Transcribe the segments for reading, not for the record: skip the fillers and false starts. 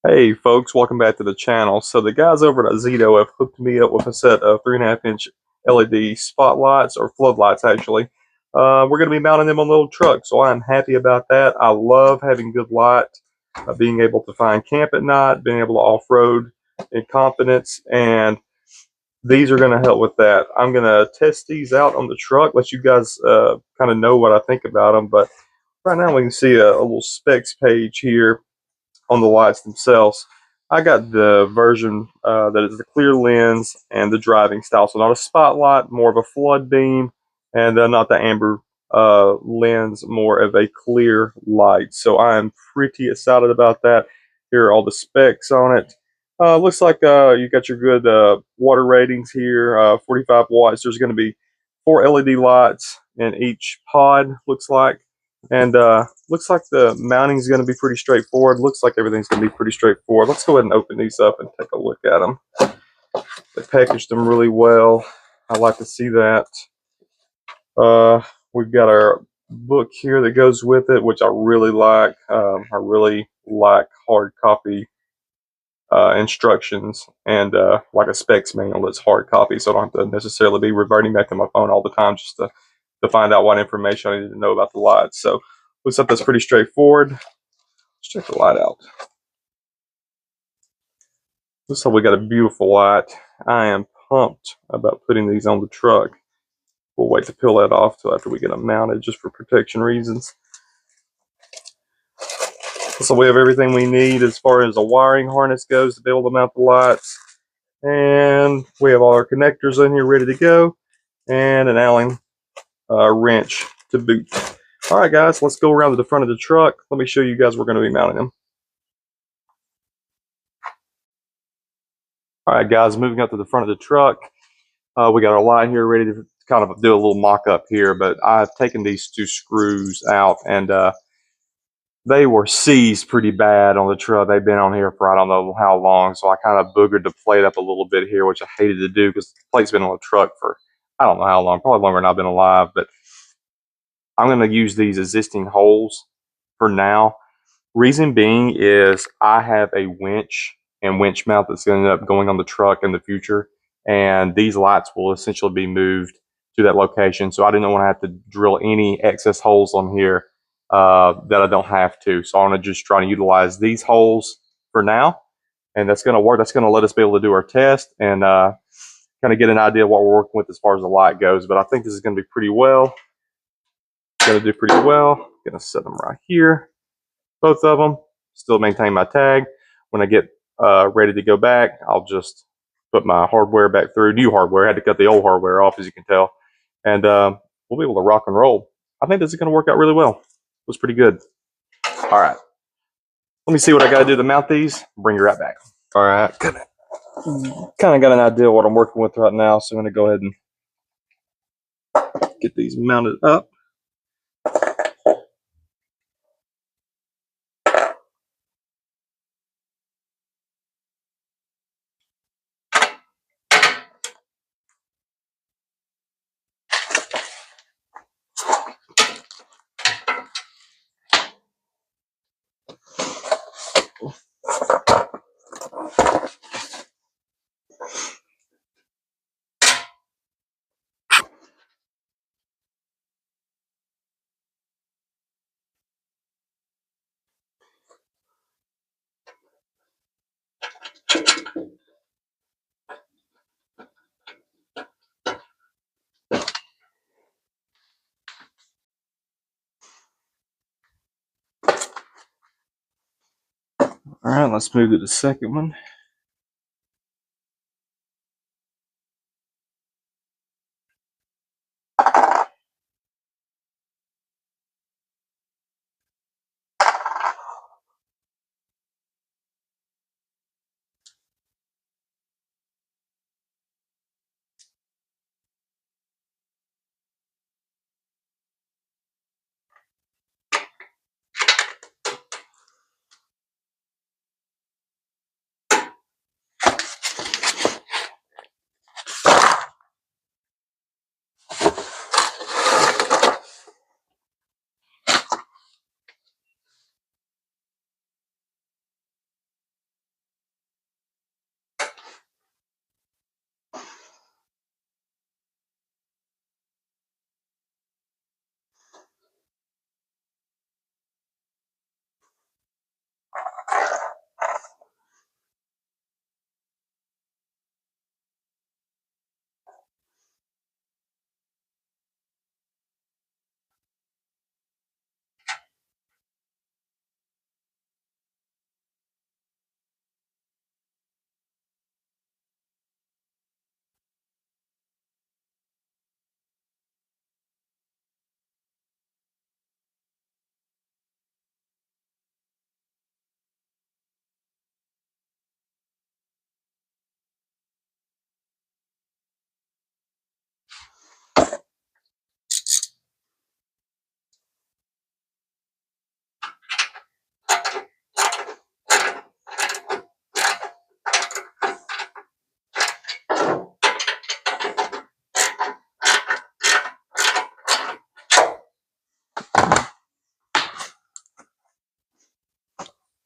Hey folks, welcome back to the channel. So the guys over at Auxito have hooked me up with a set of 3.5-inch LED spotlights, or floodlights actually. We're going to be mounting them on the little truck, so I'm happy about that. I love having good light, being able to find camp at night, being able to off-road in confidence, and these are going to help with that. I'm going to test these out on the truck, let you guys kind of know what I think about them, but right now we can see a little specs page here on the lights themselves. I got the version that is the clear lens and the driving style. So not a spotlight, more of a flood beam, and not the amber lens, more of a clear light. So I am pretty excited about that. Here are all the specs on it. Looks like you got your good water ratings here, 45 watts. There's going to be 4 LED lights in each pod, looks like. And looks like the mounting is going to be pretty straightforward. Looks like everything's going to be pretty straightforward. Let's go ahead and open these up and take a look at them. They packaged them really well. I like to see that. We've got our book here that goes with it, which I really like. I really like hard copy instructions and like a specs manual that's hard copy, so I don't have to necessarily be reverting back to my phone all the time just to find out what information I need to know about the lights. So looks like that's pretty straightforward. Let's check the light out. Looks like we got a beautiful light. I am pumped about putting these on the truck. We'll wait to peel that off till after we get them mounted, just for protection reasons. So we have everything we need as far as a wiring harness goes to be able to mount the lights. And we have all our connectors in here ready to go, and an Allen wrench to boot. All right, guys, let's go around to the front of the truck. Let me show you guys where we're going to be mounting them. All right, guys, moving up to the front of the truck. We got our light here ready to kind of do a little mock-up here, but I've taken these 2 screws out, and they were seized pretty bad on the truck. They've been on here for I don't know how long, so I kind of boogered the plate up a little bit here, which I hated to do because the plate's been on the truck for I don't know how long, probably longer than I've been alive, but I'm going to use these existing holes for now. Reason being is I have a winch and winch mount that's going to end up going on the truck in the future, and these lights will essentially be moved to that location. So I didn't want to have to drill any excess holes on here that I don't have to. So I'm going to just try to utilize these holes for now, and that's going to work. That's going to let us be able to do our test and kind of get an idea of what we're working with as far as the light goes. But I think this is going to be pretty well. Going to do pretty well. Going to set them right here. Both of them. Still maintain my tag. When I get ready to go back, I'll just put my hardware back through. New hardware. I had to cut the old hardware off, as you can tell. And we'll be able to rock and roll. I think this is going to work out really well. It was pretty good. All right. Let me see what I got to do to mount these. Bring you right back. All right. Kind of got an idea of what I'm working with right now, so I'm going to go ahead and get these mounted up. All right, let's move to the second one.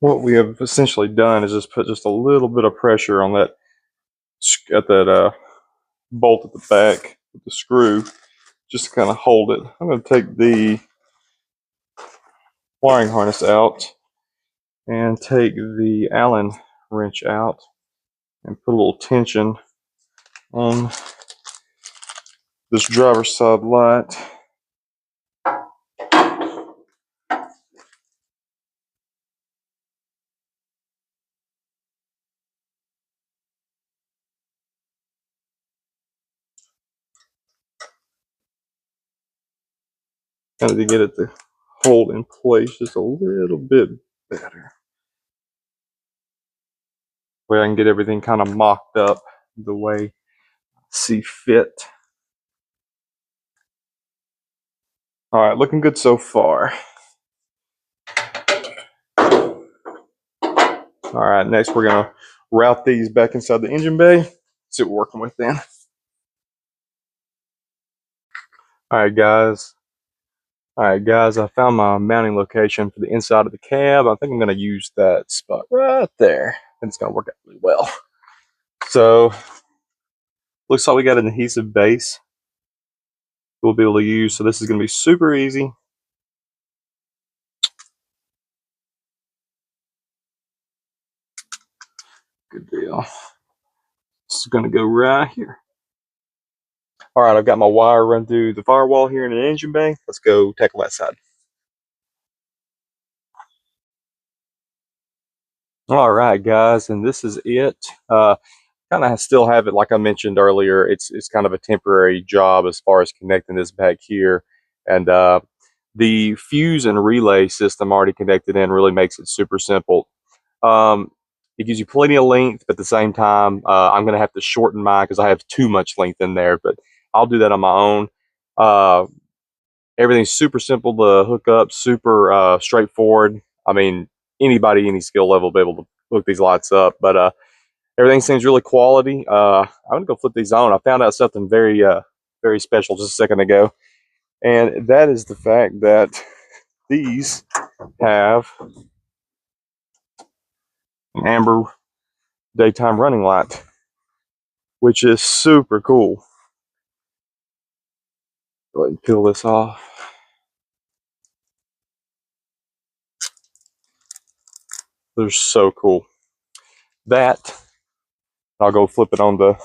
what we have essentially done is just put just a little bit of pressure on that bolt at the back with the screw, just to kind of hold it. I'm going to take the wiring harness out and take the Allen wrench out and put a little tension on this driver's side light. Kind of to get it to hold in place just a little bit better. Where I can get everything kind of mocked up the way I see fit. All right, looking good so far. All right, next we're gonna route these back inside the engine bay. See what we're working with then. All right, guys. I found my mounting location for the inside of the cab. I think I'm gonna use that spot right there. And it's gonna work out really well. So, looks like we got an adhesive base we'll be able to use. So this is gonna be super easy. Good deal. It's gonna go right here. All right, I've got my wire run through the firewall here in an engine bay. Let's go tackle that side. All right, guys, and this is it. Kind of still have it, like I mentioned earlier. It's kind of a temporary job as far as connecting this back here, and the fuse and relay system already connected in really makes it super simple. It gives you plenty of length, but at the same time, I'm going to have to shorten mine because I have too much length in there, but I'll do that on my own. Everything's super simple to hook up, super straightforward. I mean, anybody, any skill level will be able to hook these lights up, but everything seems really quality. I'm going to go flip these on. I found out something very, very special just a second ago, and that is the fact that these have an amber daytime running light, which is super cool. Go ahead and peel this off. They're so cool. That, I'll go flip it on the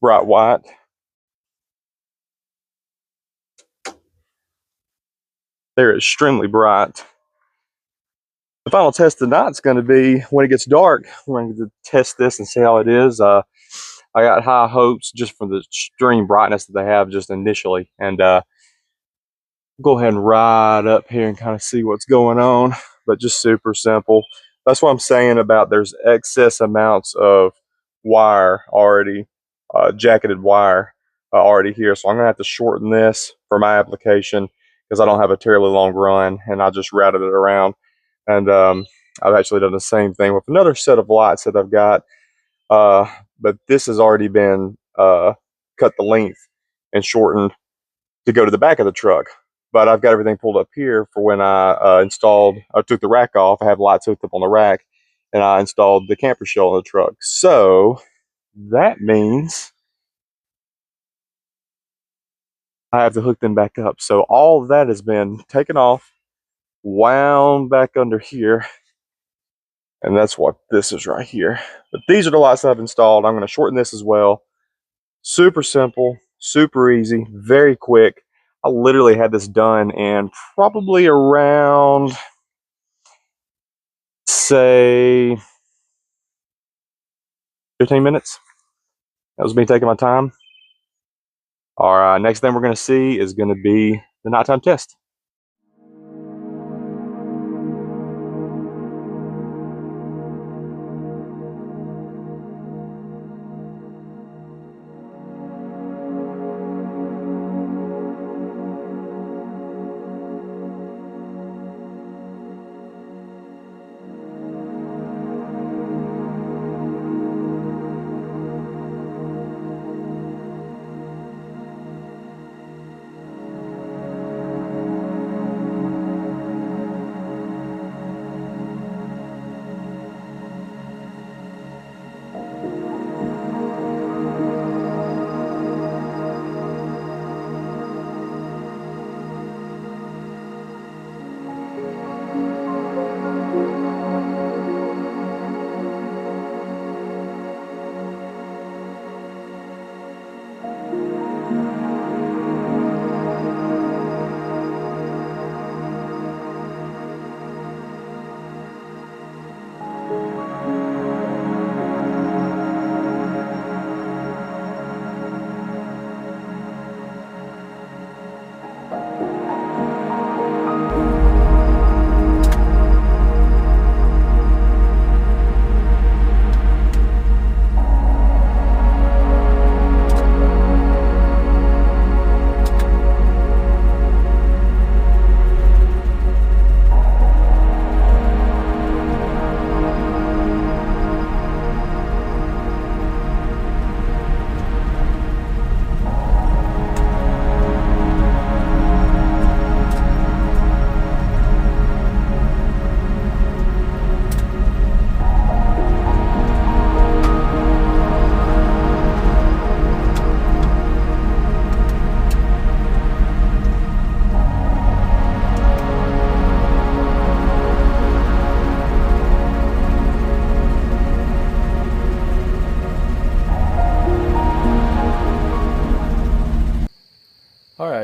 bright white. They're extremely bright. The final test tonight is going to be when it gets dark. We're going to test this and see how it is. I got high hopes just from the extreme brightness that they have just initially, and go ahead and ride up here and kind of see what's going on. But just super simple. That's what I'm saying about there's excess amounts of wire already, jacketed wire already here. So I'm gonna have to shorten this for my application because I don't have a terribly long run, and I just routed it around. And I've actually done the same thing with another set of lights that I've got, but this has already been cut the length and shortened to go to the back of the truck. But I've got everything pulled up here for when I took the rack off. I have lights hooked up on the rack, and I installed the camper shell in the truck. So that means I have to hook them back up. So all of that has been taken off, wound back under here, and that's what this is right here. But these are the lights I've installed. I'm going to shorten this as well. Super simple, super easy, very quick. I literally had this done in probably around, say, 15 minutes. That was me taking my time. All right, next thing we're going to see is going to be the nighttime test.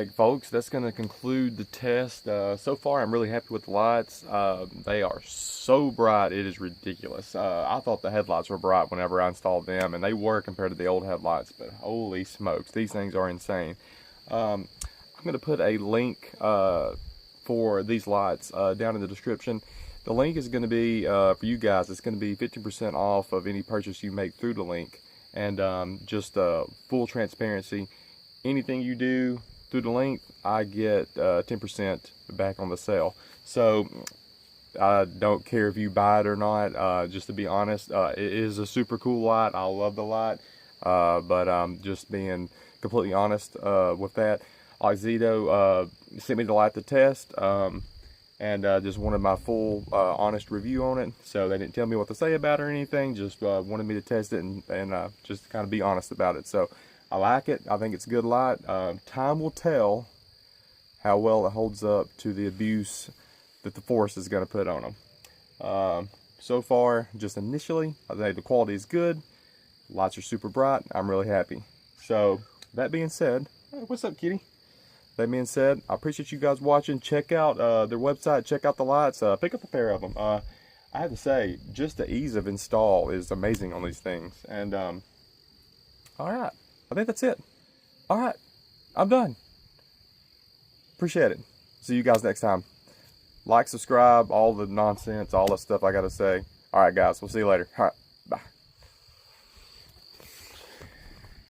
Alright folks, that's going to conclude the test. So far I'm really happy with the lights. They are so bright, it is ridiculous. I thought the headlights were bright whenever I installed them, and they were compared to the old headlights, but holy smokes, these things are insane. I'm going to put a link for these lights down in the description. The link is going to be, for you guys, it's going to be 50% off of any purchase you make through the link. And just full transparency, anything you do through the link, I get 10% back on the sale. So I don't care if you buy it or not. Just to be honest, it is a super cool light. I love the light, but just being completely honest with that. Auxito sent me the light to test, and just wanted my full honest review on it. So they didn't tell me what to say about it or anything, just wanted me to test it and just kind of be honest about it. So I like it. I think it's a good light. Time will tell how well it holds up to the abuse that the force is going to put on them. So far, just initially, I think the quality is good. Lights are super bright. I'm really happy. So that being said, hey, what's up, kitty? That being said, I appreciate you guys watching. Check out their website. Check out the lights. Pick up a pair of them. I have to say, just the ease of install is amazing on these things. And all right, I think that's it. All right, I'm done. Appreciate it. See you guys next time. Like, subscribe, all the nonsense, all the stuff I got to say. All right, guys, we'll see you later. All right.